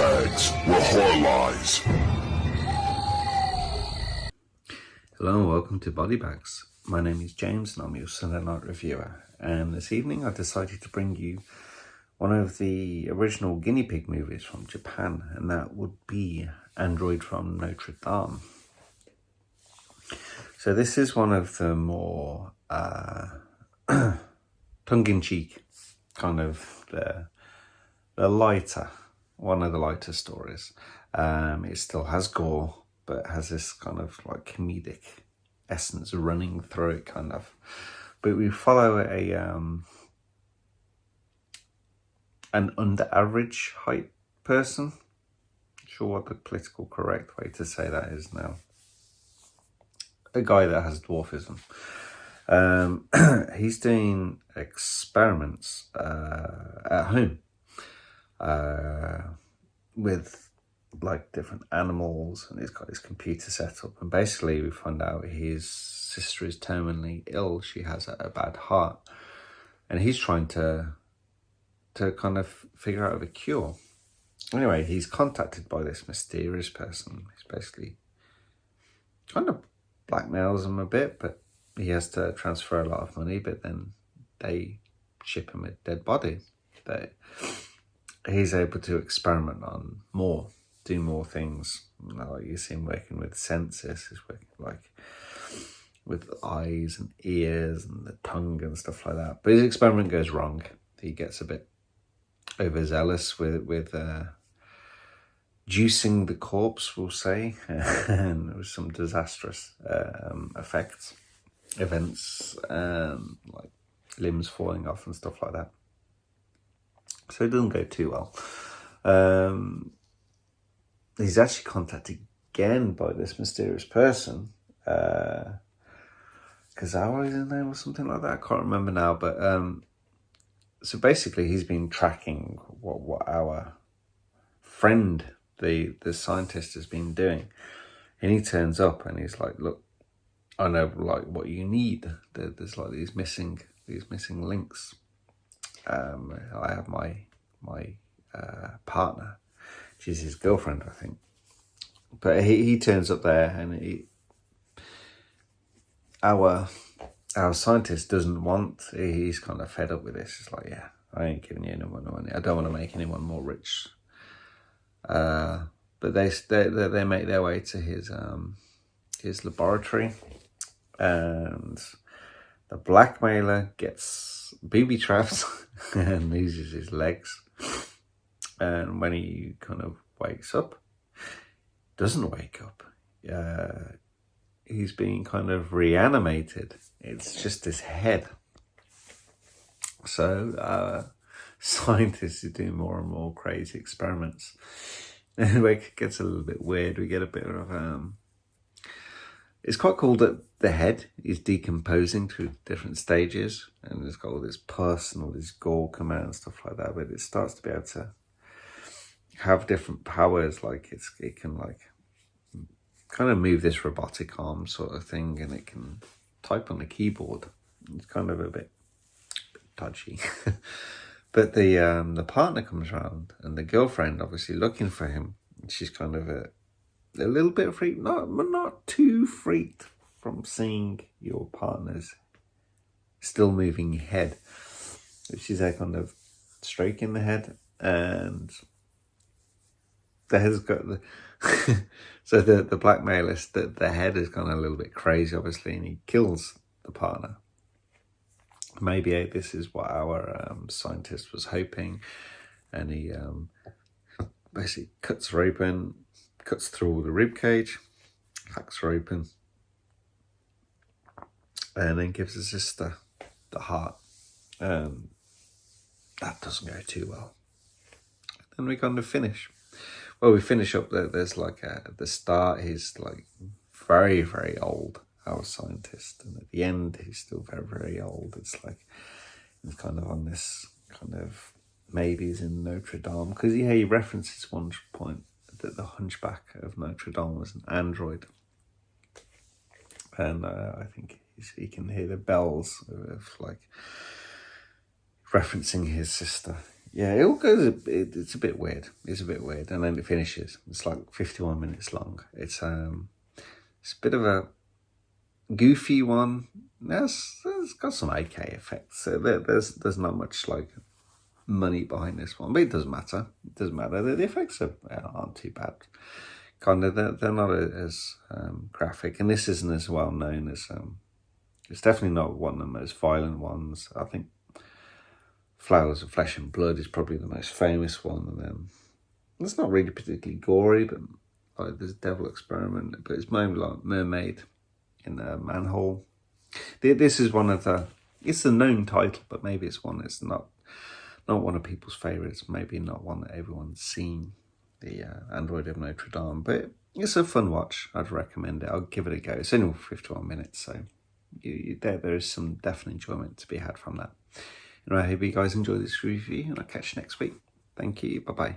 bags were horror lies. Hello and welcome to Body Bags. My name is James and I'm your Sunday night reviewer. And this evening I decided to bring you one of the original guinea pig movies from Japan, and that would be Android from Notre Dame. So this is one of the more tongue-in-cheek, kind of the lighter, one of the lighter stories. It still has gore, but has this kind of like comedic essence running through it, kind of. But we follow an under average height person. Not sure what the political correct way to say that is now. A guy that has dwarfism. He's doing experiments at home with like different animals, and he's got his computer set up, and basically we find out his sister is terminally ill. She has a bad heart, and he's trying to kind of figure out a cure. Anyway, he's contacted by this mysterious person. He's basically kind of blackmails him a bit, but he has to transfer a lot of money, but then they ship him a dead body that he's able to experiment on more, do more things. Like you see him working with senses, he's working like with eyes and ears and the tongue and stuff like that. But his experiment goes wrong. He gets a bit overzealous with juicing the corpse, we'll say, and there was some disastrous events, like limbs falling off and stuff like that. So it doesn't go too well. He's actually contacted again by this mysterious person. Kazawa is his name or something like that. I can't remember now. But so basically, he's been tracking what our friend, the scientist, has been doing, and he turns up and he's like, "Look, I know like what you need. There's like these missing links. I have my partner. She's his girlfriend, I think. But he turns up there, and our scientist doesn't want. He's kind of fed up with this. He's like, yeah, I ain't giving you any more money. I don't want to make anyone more rich. But they make their way to his laboratory, and the blackmailer gets booby trapped and loses his legs. And when he kind of wakes up, doesn't wake up, he's being kind of reanimated. It's just his head. So scientists are doing more and more crazy experiments. Anyway, it gets a little bit weird. We get a bit of it's quite cool that the head is decomposing through different stages, and it's got all this pus and all this gore come out and stuff like that. But it starts to be able to have different powers, like it can like kind of move this robotic arm sort of thing, and it can type on the keyboard. It's kind of a bit dodgy. But the partner comes around, and the girlfriend obviously looking for him. She's kind of a little bit freaked, not too freaked from seeing your partner's still moving head. She's there kind of stroking the head, and the head's got the so the blackmailer, the head is kind of a little bit crazy, obviously, and he kills the partner. Maybe this is what our scientist was hoping, and he basically cuts her open, cuts through the rib cage, hacks her open, and then gives his sister the heart. That doesn't go too well. And we kind of finish. Well, we finish up that there's like at the start, he's like very, very old, our scientist. And at the end, he's still very, very old. It's like, he's kind of on this kind of, maybe he's in Notre Dame. Because he references one point that the Hunchback of Notre Dame was an android. And I think he can hear the bells of like referencing his sister yeah, it all goes. It's a bit weird. It's a bit weird, and then it finishes. It's like 51 minutes long. It's a bit of a goofy one. It's got some AK effects. So there's not much like money behind this one, but it doesn't matter. It doesn't matter. The effects aren't too bad. Kind of, they're not as graphic, and this isn't as well known as. It's definitely not one of the most violent ones. I think Flowers of Flesh and Blood is probably the most famous one, and it's not really particularly gory, but like there's Devil Experiment, but it's mainly like Mermaid in a manhole. This is one of the. It's the known title, but maybe it's one that's not one of people's favourites. Maybe not one that everyone's seen. The Android of Notre Dame, but it's a fun watch. I'd recommend it. I'll give it a go. It's only 51 minutes, so there is some definite enjoyment to be had from that. And I hope you guys enjoy this review, and I'll catch you next week. Thank you. Bye-bye.